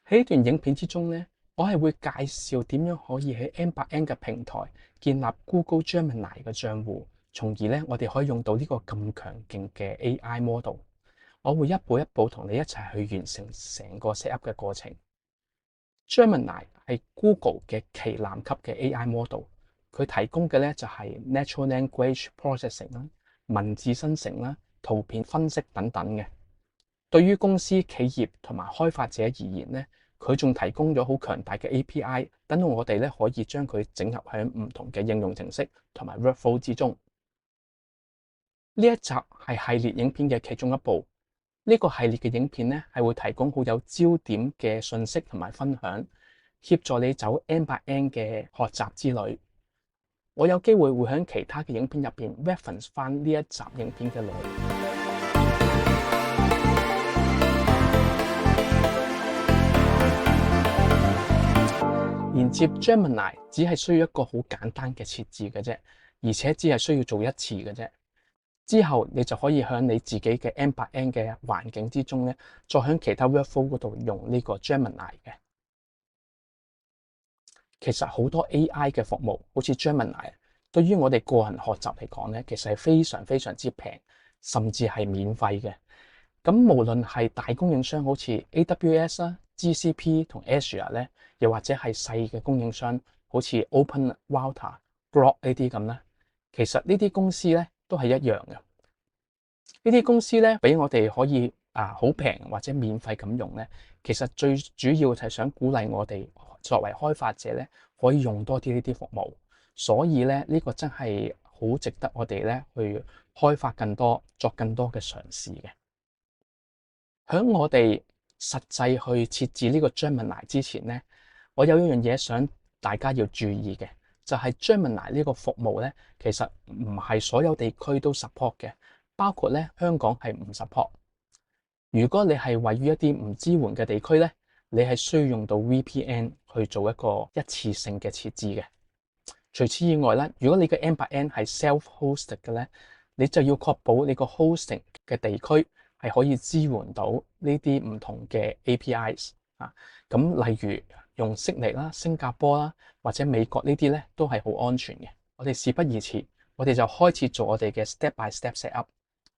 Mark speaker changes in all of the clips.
Speaker 1: 喺呢段影片之中咧，我係會介紹點樣可以喺 N8N 嘅平台建立 Google Gemini 嘅賬戶，從而咧我哋可以用到呢個咁強勁嘅 AI model。我會一步一步同你一齊去完成成個 set up 嘅過程。Gemini 係 Google 嘅旗艦級嘅 AI model，佢提供嘅咧就係 natural language processing 啦、文字生成啦、圖片分析等等嘅。對於公司、企業同埋開發者而言咧，佢仲提供咗好強大嘅 API，等到我哋咧可以將佢整合喺唔同嘅應用程式同埋 workflow 之中。呢一集係系列影片嘅其中一部。呢個系列嘅影片咧係會提供好有焦點嘅信息同埋分享，協助你走 N8N 嘅學習之旅。我有機會喺其他嘅影片入邊 reference 翻呢一集影片嘅內容。連接 Gemini 只係需要一個好簡單嘅設置嘅啫，而且只係需要做一次嘅啫。之後你就可以喺你自己嘅 N8N 嘅環境之中咧，再喺其他 workflow 嗰度用呢個 Gemini 嘅。其實好多 AI 嘅服務，好似 Gemini，對於我哋個人學習嚟講咧，其實係非常非常之平，甚至係免費嘅。咁無論係大供應商，好似 AWS 啦、GCP 同 Azure 咧，又或者係細嘅供應商，好似 OpenRouter、Groq 呢啲咁咧，其實呢啲公司咧都係一樣嘅。呢啲公司咧俾我哋可以好平或者免費咁用咧，其實最主要就係想鼓勵我哋作為開發者咧，可以用多啲呢啲服務。所以咧呢個真係好值得我哋咧去開發更多，作更多嘅嘗試嘅。喺我哋實際去設置呢個 Gemini 之前咧，我有一樣嘢想大家要注意嘅，就係 Gemini 呢個服務咧，其實唔係所有地區都 support 嘅，包括咧香港係唔 support。如果你係位於一啲唔支援嘅地區咧，你係需要用到 VPN 去做一個一次性嘅設置嘅。除此以外咧，如果你嘅 N8N 係 self-hosted 嘅咧，你就要確保你個 hosting 嘅地區係可以支援到呢啲唔同嘅 APIs 啊。咁例如用悉尼啦、新加坡啦或者美國呢啲咧都係好安全嘅。我哋事不宜遲，我哋就開始做我哋嘅 step by step set up。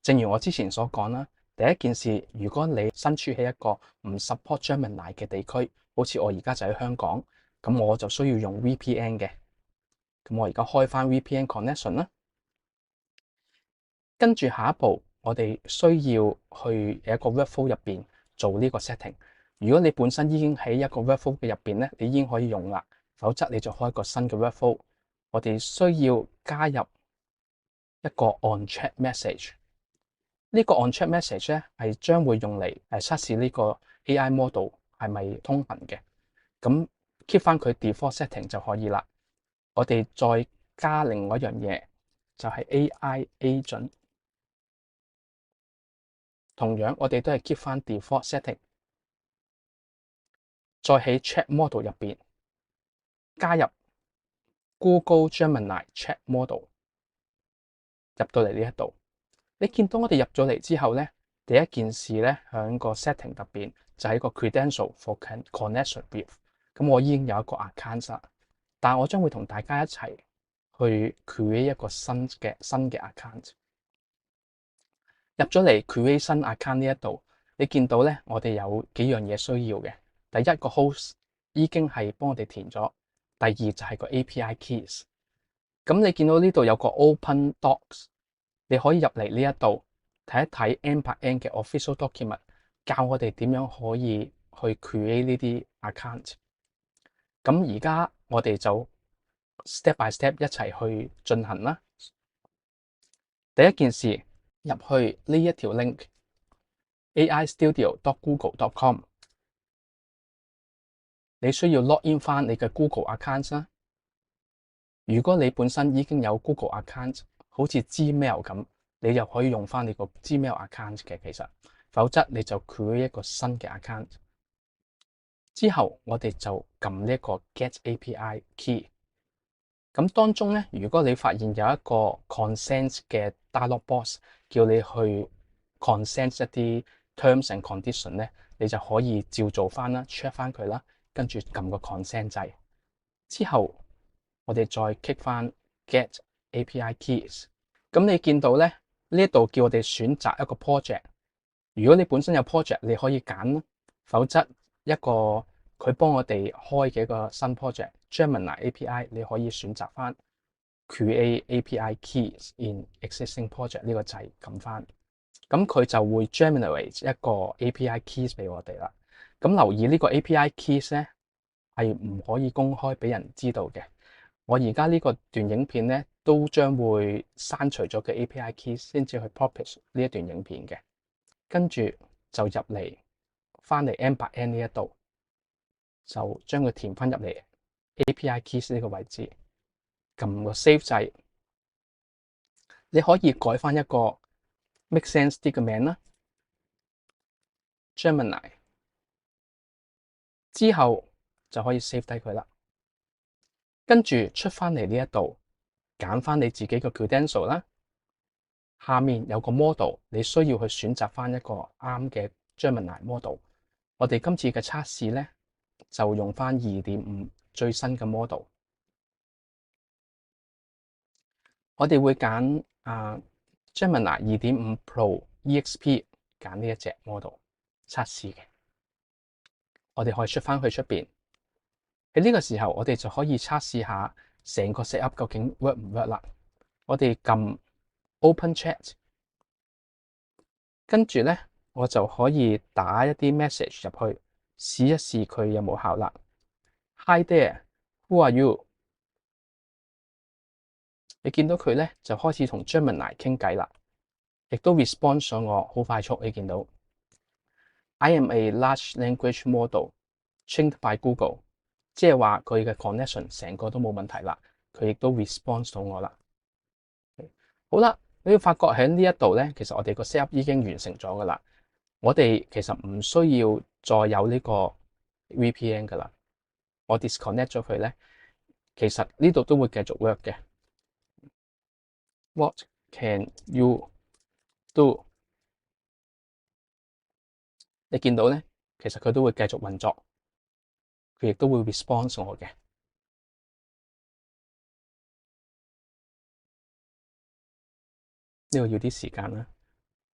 Speaker 1: 正如我之前所講啦，第一件事，如果你身處喺一個唔 support Gemini 嘅地區，好似我而家就喺香港，咁我就需要用 VPN 嘅。咁我而家開翻 VPN connection 啦，跟住下一步，我哋需要去一個 workflow 入邊做呢個 setting。如果你本身已經喺一個 workflow 嘅入邊咧，你已經可以用啦，否則你就開一個新嘅 workflow。我哋需要加入一個 on chat message。呢個 on chat message 咧係將會用嚟測試呢個 AI model 係咪通行嘅。咁 keep 翻佢 default setting 就可以啦。我哋再加另外一樣嘢，就係 AI agent。同樣我哋都係 keep 翻 default setting。再喺 chat model 入邊加入 Google Gemini chat model。入到嚟呢一度，你見到我哋入咗嚟之後咧，第一件事咧喺個 setting 入邊就係個 credential for connection with。咁我已經有一個 account 啦，但我將會同大家一齊去 create 一個新嘅account。入咗嚟 create 新 account 呢一度，你見到咧，我哋有幾樣嘢需要嘅。第一個 host 已經係幫我哋填咗，第二就係個 API keys。咁你見到呢度有個 Open Docs， 你可以入嚟呢一度睇一睇 N8N 嘅 official document， 教我哋點樣可以去 create 呢啲 account。咁而家我哋就 step by step 一齊去進行啦。第一件事，入去呢一條 link aistudio.google.com， 你需要 login 翻你嘅 Google account 啦。如果你本身已經有 Google account， 好似 Gmail 咁，你就可以用翻你個 Gmail account 嘅。其實，否則你就 create 一個新嘅 account。之後我哋就撳呢一個 Get API Key。咁當中咧，如果你發現有一個 consent 嘅 dialog box， 叫你去 consent 一啲 terms and condition 咧，你就可以照做翻啦 ，check 翻佢啦，跟住撳個 consent 掣。之後我哋再 click 翻 get API keys。咁你見到咧，呢一度叫我哋選擇一個 project。如果你本身有 project，你可以揀啦；否則一個佢幫我哋開嘅一個新 project Gemini API，你可以選擇翻 create API keys in existing project 呢個掣撳翻。咁佢就會 generate 一個 API keys 俾我哋啦。咁留意呢個 API keys 咧係唔可以公開俾人知道嘅。我而家呢個段影片咧都將會刪除咗嘅 API keys 先至去 publish 呢一段影片嘅。跟住就入嚟翻嚟 n/n 呢一度，就將佢填翻入嚟 API keys 呢個位置，撳個 save 掣。你可以改翻一個 make sense 啲嘅名啦 ，Gemini。之後就可以 save 低佢啦。跟住出翻嚟呢一度，揀翻你自己嘅 credential 啦。下面有個 model， 你需要去選擇翻一個啱嘅 Gemini model。我哋今次嘅測試咧，就用翻 2.5 最新嘅 model。我哋會揀Gemini 2.5 Pro EXP 揀呢一隻 model 測試嘅。我哋可以出翻去出邊。喺呢個時候，我哋就可以測試下成個 set up 究竟 work 唔 work 啦。我哋撳 Open Chat， 跟住咧我就可以打一啲 message 入去，試一試佢有冇效啦。Hi there, who are you？ 你見到佢咧就開始同 Gemini 傾偈啦，亦都 response 咗我，好快速。你見到 I am a large language model trained by Google， 即係話佢嘅 connection 成個都冇問題啦，佢亦都 response 到我啦。好啦，你會發覺喺呢一度咧，其實我哋個 set up 已經完成咗噶啦。我哋其實唔需要再有呢個 VPN 噶啦。我 disconnect 咗佢咧，其實呢度都會繼續 work 嘅。What can you do？ 你見到咧，其實佢都會繼續運作，佢亦都會 response 我嘅。呢個要啲時間啦，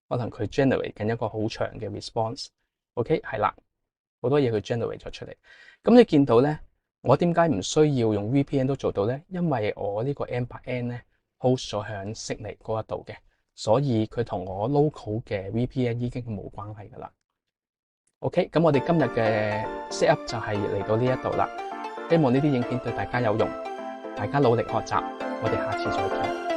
Speaker 1: 可能佢 generate 緊一個好長嘅 response。OK， 係啦，好多嘢佢 generate 咗出嚟。咁你見到咧，我點解唔需要用 VPN 都做到咧？因為我呢個 n/n 咧 host 咗喺悉尼嗰一度嘅，所以佢同我 local 嘅 VPN 已經冇關係噶啦。OK， 咁我哋今日嘅 set up 就係嚟到呢一度啦。希望呢啲影片對大家有用，大家努力學習，我哋下次再見。